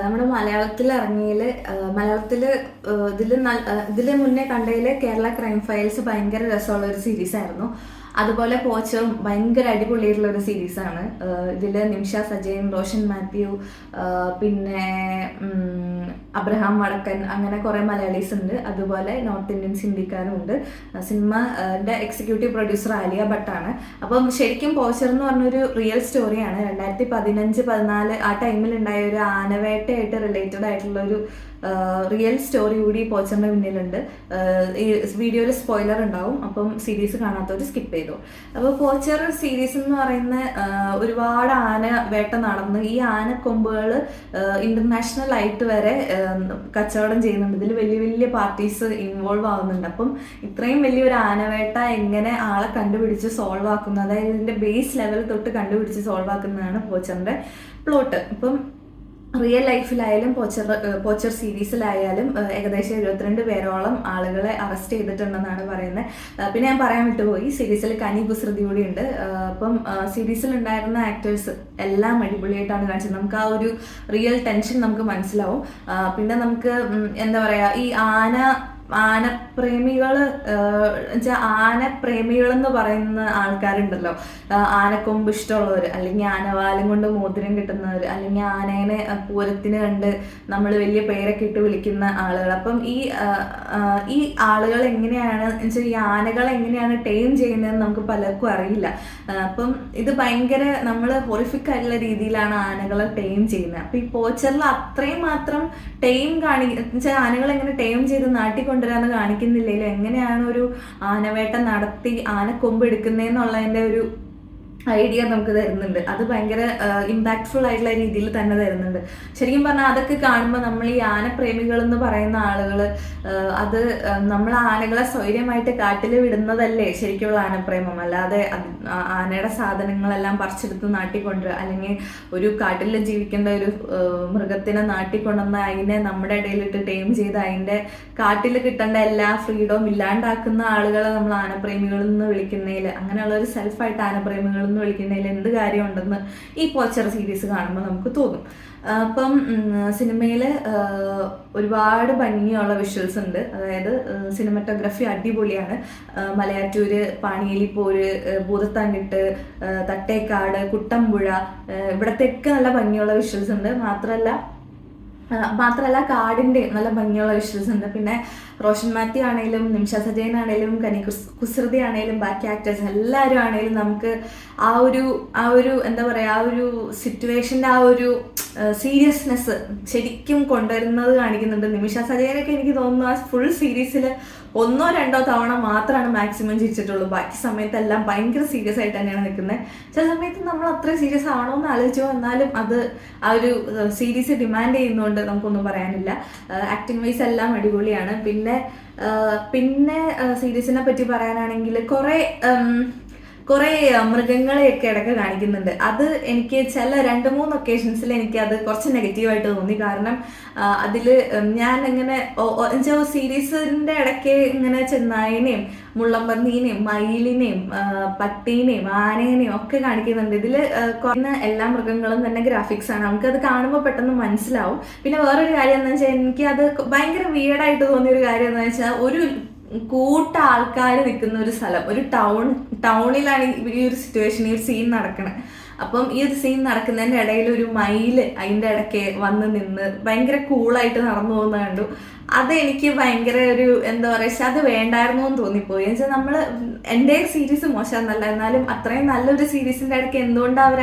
നമ്മുടെ മലയാളത്തിൽ ഇറങ്ങിയതിൽ മലയാളത്തിൽ ഇതില് മുന്നേ കണ്ടതിൽ കേരള ക്രൈം ഫയൽസ് ഭയങ്കര രസമുള്ള ഒരു സീരീസ് ആയിരുന്നു. അതുപോലെ പോച്ചറും ഭയങ്കര അടിപൊളിയായിട്ടുള്ള ഒരു സീരീസാണ്. ഇതിൽ നിമിഷ സജയൻ, റോഷൻ മാത്യു, പിന്നെ അബ്രഹാം വടക്കൻ, അങ്ങനെ കുറേ മലയാളീസ് ഉണ്ട്. അതുപോലെ നോർത്ത് ഇന്ത്യൻ ഹിന്ദിക്കാരും ഉണ്ട്. സിനിമയുടെ എക്സിക്യൂട്ടീവ് പ്രൊഡ്യൂസർ ആലിയ ഭട്ടാണ്. അപ്പം ശരിക്കും പോച്ചർ എന്ന് പറഞ്ഞൊരു റിയൽ സ്റ്റോറിയാണ്. 2015-14 ആ ടൈമിൽ ഉണ്ടായ ഒരു ആനവേട്ടയായിട്ട് റിലേറ്റഡ് ആയിട്ടുള്ള ഒരു റിയൽ സ്റ്റോറി കൂടി പോച്ചറിന്റെ പിന്നിലുണ്ട്. ഈ വീഡിയോയിൽ സ്പോയിലർ ഉണ്ടാവും, അപ്പം സീരീസ് കാണാത്തവർ സ്കിപ്പ് ചെയ്തു. അപ്പോൾ പോച്ചർ സീരീസ് എന്ന് പറയുന്ന ഒരുപാട് ആന വേട്ട നടന്ന് ഈ ആനക്കൊമ്പുകൾ ഇന്റർനാഷണൽ ആയിട്ട് വരെ കച്ചവടം ചെയ്യുന്നുണ്ട്. ഇതിൽ വലിയ വലിയ പാർട്ടീസ് ഇൻവോൾവ് ആവുന്നുണ്ട്. അപ്പം ഇത്രയും വലിയൊരു ആനവേട്ട എങ്ങനെ ആളെ കണ്ടുപിടിച്ച് സോൾവ് ആക്കുന്നത്, അതായത് ഇതിന്റെ ബേസ് ലെവൽ തൊട്ട് കണ്ടുപിടിച്ച് സോൾവ് ആക്കുന്നതാണ് പോച്ചറിന്റെ പ്ലോട്ട്. ഇപ്പം റിയൽ ലൈഫിലായാലും പോച്ചർ സീരീസിലായാലും ഏകദേശം 72 പേരോളം ആളുകളെ അറസ്റ്റ് ചെയ്തിട്ടുണ്ടെന്നാണ് പറയുന്നത്. പിന്നെ ഞാൻ പറയാൻ വിട്ടുപോയി, സീരീസിൽ കനി കുസൃതി കൂടി ഉണ്ട്. അപ്പം സീരീസിൽ ഉണ്ടായിരുന്ന ആക്ടേഴ്സ് എല്ലാം അടിപൊളിയായിട്ടാണ് കാണിച്ചത്. നമുക്ക് ആ ഒരു റിയൽ ടെൻഷൻ നമുക്ക് മനസ്സിലാവും. പിന്നെ നമുക്ക് എന്താ പറയാ, ഈ ആനപ്രേമികൾ എന്ന് പറയുന്ന ആൾക്കാരുണ്ടല്ലോ, ആനക്കൊമ്പ് ഇഷ്ടമുള്ളവർ, അല്ലെങ്കിൽ ആനവാലം കൊണ്ട് മോതിരം കിട്ടുന്നവർ, അല്ലെങ്കിൽ ആനേനെ പൂരത്തിന് കണ്ട് നമ്മൾ വലിയ പേരൊക്കെ ഇട്ട് വിളിക്കുന്ന ആളുകൾ. അപ്പം ഈ ആളുകൾ എങ്ങനെയാണ് വെച്ചാൽ ഈ ആനകളെ എങ്ങനെയാണ് ടൈം ചെയ്യുന്നതെന്ന് നമുക്ക് പലർക്കും അറിയില്ല. അപ്പം ഇത് ഭയങ്കര നമ്മൾ ഹൊറിഫിക് ആയിട്ടുള്ള രീതിയിലാണ് ആനകളെ ടൈം ചെയ്യുന്നത്. അപ്പം ഈ പോച്ചറിൽ അത്രയും മാത്രം ടൈം വെച്ചാൽ ആനകൾ എങ്ങനെ ടൈം ചെയ്ത് നാട്ടിൽ കൊണ്ടുവരാന്ന് കാണിക്കുന്നില്ലല്ലോ. എങ്ങനെയാണ് ഒരു ആനവേട്ട നടത്തി ആനക്കൊമ്പ് എടുക്കുന്നതെന്നുള്ളതിന്റെ ഒരു ഐഡിയ നമുക്ക് തരുന്നുണ്ട്. അത് ഭയങ്കര ഇമ്പാക്ട്ഫുൾ ആയിട്ടുള്ള രീതിയിൽ തന്നെ തരുന്നുണ്ട്. ശരിക്കും പറഞ്ഞാൽ അതൊക്കെ കാണുമ്പോൾ നമ്മൾ ഈ ആനപ്രേമികൾ എന്ന് പറയുന്ന ആളുകൾ അത് നമ്മൾ ആനകളെ സ്വൈര്യമായിട്ട് കാട്ടിൽ വിടുന്നതല്ലേ ശരിക്കുള്ള ആനപ്രേമം. അല്ലാതെ ആനയുടെ സാധനങ്ങളെല്ലാം പറിച്ചെടുത്ത് നാട്ടിൽ കൊണ്ടുവരിക, അല്ലെങ്കിൽ ഒരു കാട്ടിൽ ജീവിക്കേണ്ട ഒരു മൃഗത്തിനെ നാട്ടിൽ കൊണ്ടുവന്ന് അതിനെ നമ്മുടെ ഇടയിലിട്ട് ടൈം ചെയ്ത് അതിൻ്റെ കാട്ടിൽ കിട്ടേണ്ട എല്ലാ ഫ്രീഡവും ഇല്ലാണ്ടാക്കുന്ന ആളുകളെ നമ്മൾ ആനപ്രേമികൾ എന്ന് വിളിക്കുന്നതിൽ, അങ്ങനെയുള്ള ഒരു സെൽഫായിട്ട് ആനപ്രേമികൾ വിളിക്കുന്നതിൽ എന്ത് കാര്യമുണ്ടെന്ന് ഈ പോച്ചർ സീരീസ് കാണുമ്പോൾ നമുക്ക് തോന്നും. അപ്പം സിനിമയിൽ ഒരുപാട് ഭംഗിയുള്ള വിഷ്വൽസ് ഉണ്ട്. അതായത് സിനിമറ്റോഗ്രഫി അടിപൊളിയാണ്. മലയാറ്റൂര്, പാണിയേലിപ്പോര്, ഭൂതത്താൻകെട്ട്, തട്ടേക്കാട്, കുട്ടമ്പുഴ, ഇവിടത്തെയൊക്കെ നല്ല ഭംഗിയുള്ള വിഷ്വൽസ് ഉണ്ട്. മാത്രമല്ല കാടിൻ്റെ നല്ല ഭംഗിയുള്ള വിഷ്വൽസ് ഉണ്ട്. പിന്നെ റോഷൻ മാത്യു ആണെങ്കിലും നിമിഷ സജയൻ ആണെങ്കിലും കനി കുസൃതി ആണെങ്കിലും ബാക്കി ആക്ടേഴ്സ് എല്ലാവരും ആണെങ്കിലും നമുക്ക് ആ ഒരു എന്താ പറയുക, ആ ഒരു സിറ്റുവേഷൻ്റെ ആ ഒരു സീരിയസ്നെസ് ശരിക്കും കൊണ്ടുവരുന്നത് കാണിക്കുന്നുണ്ട്. നിമിഷ സജയനൊക്കെ എനിക്ക് തോന്നുന്നു ആ ഫുൾ സീരീസിൽ 1-2 തവണ മാത്രമാണ് മാക്സിമം ചിരിച്ചിട്ടുള്ളൂ. ബാക്കി സമയത്തെല്ലാം ഭയങ്കര സീരിയസ് ആയിട്ട് തന്നെയാണ് നിൽക്കുന്നത്. ചില സമയത്ത് നമ്മൾ അത്രയും സീരിയസ് ആണോ എന്ന് ആലോചിച്ചോ, എന്നാലും അത് ആ ഒരു സീരീസ് ഡിമാൻഡ് ചെയ്യുന്നതുകൊണ്ട് നമുക്കൊന്നും പറയാനില്ല. ആക്ടിങ് വൈസ് എല്ലാം അടിപൊളിയാണ്. പിന്നെ സീരീസിനെ പറ്റി പറയാനാണെങ്കിൽ കുറേ മൃഗങ്ങളെയൊക്കെ ഇടയ്ക്ക് കാണിക്കുന്നുണ്ട്. അത് എനിക്ക് ചില 2-3 ഒക്കേഷൻസിൽ എനിക്ക് അത് കുറച്ച് നെഗറ്റീവായിട്ട് തോന്നി. കാരണം അതിൽ ഞാൻ ഇങ്ങനെ സീരീസിന്റെ ഇടയ്ക്ക് ഇങ്ങനെ ചെന്നായിനെയും മുള്ളംപന്നീനെയും മയിലിനെയും പട്ടീനെയും ആനേനെയും ഒക്കെ കാണിക്കുന്നുണ്ട്. ഇതിൽ കുറഞ്ഞ എല്ലാ മൃഗങ്ങളും തന്നെ ഗ്രാഫിക്സ് ആണ്, നമുക്കത് കാണുമ്പോൾ പെട്ടെന്ന് മനസ്സിലാവും. പിന്നെ വേറൊരു കാര്യം എന്താ വെച്ചാൽ എനിക്ക് അത് ഭയങ്കര വിയേർഡായിട്ട് തോന്നിയൊരു കാര്യം എന്താ വെച്ചാൽ, ഒരു കൂട്ട ആൾക്കാർ നിൽക്കുന്ന ഒരു സ്ഥലം, ഒരു ടൗണിലാണ് ഈ ഒരു സിറ്റുവേഷൻ, ഈ ഒരു സീൻ നടക്കണത്. അപ്പം ഈ ഒരു സീൻ നടക്കുന്നതിൻ്റെ ഇടയിൽ ഒരു മയില് അതിൻ്റെ ഇടയ്ക്ക് വന്ന് നിന്ന് ഭയങ്കര കൂളായിട്ട് നടന്നു പോകുന്ന കണ്ടു. അതെനിക്ക് ഭയങ്കര ഒരു എന്താ പറയുക, അത് വേണ്ടായിരുന്നു എന്ന് തോന്നിപ്പോയി. എന്നുവെച്ചാൽ നമ്മൾ എൻ്റെ സീരീസ് മോശമെന്നല്ല, എന്നാലും അത്രയും നല്ലൊരു സീരീസിൻ്റെ ഇടയ്ക്ക് എന്തുകൊണ്ടാണ്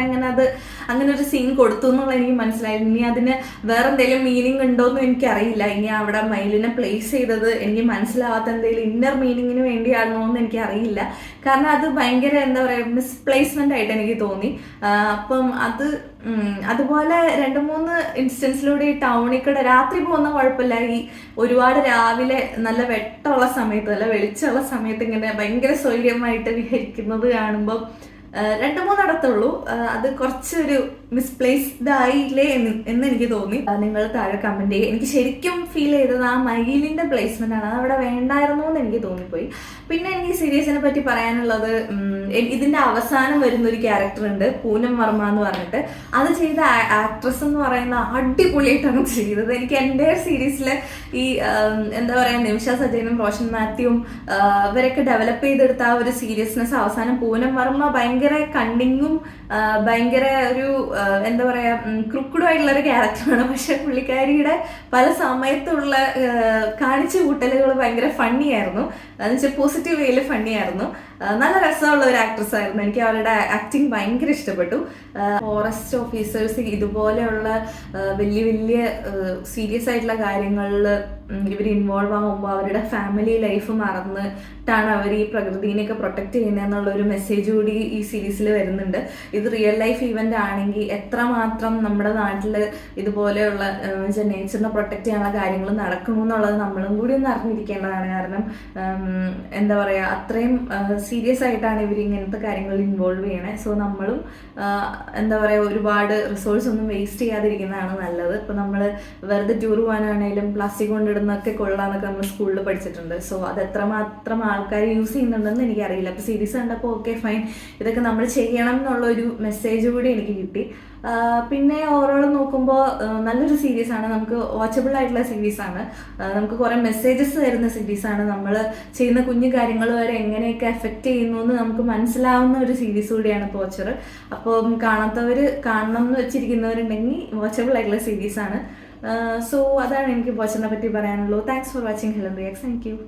അങ്ങനെ ഒരു സീൻ കൊടുത്തു എന്നുള്ള എനിക്ക് മനസ്സിലായില്ല. ഇനി അതിന് വേറെ എന്തെങ്കിലും മീനിങ് ഉണ്ടോയെന്നും എനിക്കറിയില്ല. ഇനി അവിടെ മയിലിനെ പ്ലേസ് ചെയ്തത് എനിക്ക് മനസ്സിലാവാത്ത എന്തെങ്കിലും ഇന്നർ മീനിങ്ങിന് വേണ്ടിയാണോ എന്ന് എനിക്കറിയില്ല. കാരണം അത് ഭയങ്കര എന്താ പറയുക, മിസ്പ്ലേസ്മെന്റ് ആയിട്ട് എനിക്ക് തോന്നി. അപ്പം അതുപോലെ 2-3 ഇൻസ്റ്റൻസിലൂടെ ഈ ടൗണിൽ കൂടെ രാത്രി പോകുന്ന കുഴപ്പമില്ല, ഈ ഒരുപാട് രാവിലെ നല്ല വെട്ടമുള്ള സമയത്ത്, നല്ല വെളിച്ചമുള്ള സമയത്ത് ഇങ്ങനെ ഭയങ്കര സ്വൈര്യമായിട്ട് വിഹരിക്കുന്നത് കാണുമ്പോൾ 2-3 ഇടത്തുള്ളൂ അത് കുറച്ചൊരു മിസ്പ്ലേസ്ഡ് ആയില്ലേ എന്ന് എനിക്ക് തോന്നി. നിങ്ങൾ താഴെ കമന്റ് ചെയ്യുക. എനിക്ക് ശരിക്കും ഫീൽ ചെയ്തത് ആ മയിലിന്റെ പ്ലേസ്മെന്റ് ആണ്, അത് അവിടെ വേണ്ടായിരുന്നു എന്ന് എനിക്ക് തോന്നിപ്പോയി. പിന്നെ എനിക്ക് സീരീസിനെ പറ്റി പറയാനുള്ളത്, ഇതിന്റെ അവസാനം വരുന്ന ഒരു ക്യാരക്ടർ ഉണ്ട്, പൂനം വർമ്മ എന്ന് പറഞ്ഞിട്ട്. അത് ചെയ്ത ആക്ട്രസ് എന്ന് പറയുന്ന അടിപൊളിയായിട്ടാണ് ചെയ്തത്. എനിക്ക് എൻ്റെ സീരീസിൽ ഈ എന്താ പറയാ, നിമിഷ സജയനും റോഷൻ മാത്യുവും ഇവരൊക്കെ ഡെവലപ്പ് ചെയ്തെടുത്ത ആ ഒരു സീരിയസ്നെസ് അവസാനം പൂനം വർമ്മ ഭയങ്കര കണ്ണിങ്ങും ഭയങ്കര ഒരു എന്താ പറയാ ക്രുക്കഡും ആയിട്ടുള്ള ഒരു ക്യാരക്ടറാണ്. പക്ഷെ പുള്ളിക്കാരിയുടെ പല സമയത്തുള്ള കാണിച്ചു കൂട്ടലുകൾ ഭയങ്കര ഫണ്ണി ആയിരുന്നു, എന്നുവെച്ചാൽ പോസിറ്റീവ് വേയിൽ ഫണ്ണി ആയിരുന്നു. നല്ല രസമുള്ള ഒരു ആക്ട്രസ് ആയിരുന്നു. എനിക്ക് അവരുടെ ആക്ടിങ് ഭയങ്കര ഇഷ്ടപ്പെട്ടു. ഫോറസ്റ്റ് ഓഫീസേഴ്സ് ഇതുപോലെയുള്ള വലിയ വലിയ സീരിയസ് ആയിട്ടുള്ള കാര്യങ്ങളിൽ ഇവർ ഇൻവോൾവ് ആകുമ്പോൾ അവരുടെ ഫാമിലി ലൈഫ് മറന്നിട്ടാണ് അവർ ഈ പ്രകൃതിനെയൊക്കെ പ്രൊട്ടക്ട് ചെയ്യുന്നതെന്നുള്ള ഒരു മെസ്സേജ് കൂടി ഈ സീരീസിൽ വരുന്നുണ്ട്. ഇത് റിയൽ ലൈഫ് ഇവന്റ് ആണെങ്കിൽ എത്രമാത്രം നമ്മുടെ നാട്ടിൽ ഇതുപോലെയുള്ള നേച്ചറിനെ പ്രൊട്ടക്ട് ചെയ്യാനുള്ള കാര്യങ്ങൾ നടക്കുന്നു എന്നുള്ളത് നമ്മളും കൂടി ഒന്ന് അറിഞ്ഞിരിക്കേണ്ടതാണ്. കാരണം എന്താ പറയുക, അത്രയും സീരിയസ് ആയിട്ടാണ് ഇവർ ഇങ്ങനത്തെ കാര്യങ്ങളിൽ ഇൻവോൾവ് ചെയ്യണേ. സോ നമ്മളും എന്താ പറയുക, ഒരുപാട് റിസോഴ്സ് ഒന്നും വേസ്റ്റ് ചെയ്യാതിരിക്കുന്നതാണ് നല്ലത്. ഇപ്പം നമ്മൾ വെറുതെ ടൂർ പോകാനാണെങ്കിലും പ്ലാസ്റ്റിക് കൊണ്ടിടുന്നൊക്കെ കൊള്ളാന്നൊക്കെ നമ്മൾ സ്കൂളിൽ പഠിച്ചിട്ടുണ്ട്. സോ അത് എത്രമാത്രം ആൾക്കാർ യൂസ് ചെയ്യുന്നുണ്ടെന്ന് എനിക്കറിയില്ല. അപ്പോൾ സീരീസ് കണ്ടപ്പോൾ ഓക്കെ ഫൈൻ, ഇതൊക്കെ നമ്മൾ ചെയ്യണം എന്നുള്ളൊരു മെസ്സേജ് കൂടി എനിക്ക് കിട്ടി. പിന്നെ ഓവറോൾ നോക്കുമ്പോൾ നല്ലൊരു സീരീസാണ്, നമുക്ക് വാച്ചബിൾ ആയിട്ടുള്ള സീരീസാണ്, നമുക്ക് കുറേ മെസ്സേജസ് തരുന്ന സീരീസാണ്. നമ്മൾ ചെയ്യുന്ന കുഞ്ഞു കാര്യങ്ങൾ വരെ എങ്ങനെയൊക്കെ എഫക്റ്റ് ചെയ്യുന്നു എന്ന് നമുക്ക് മനസ്സിലാവുന്ന ഒരു സീരീസ് കൂടിയാണ് പോച്ചർ. അപ്പോൾ കാണാത്തവർ കാണണം എന്ന് വെച്ചിരിക്കുന്നവരുണ്ടെങ്കിൽ വാച്ചബിൾ ആയിട്ടുള്ള സീരീസാണ്. സോ അതാണ് എനിക്ക് പോച്ചറിനെ പറ്റി പറയാനുള്ളൂ. Thanks for watching Helen റിയാക്സ്. Thank you.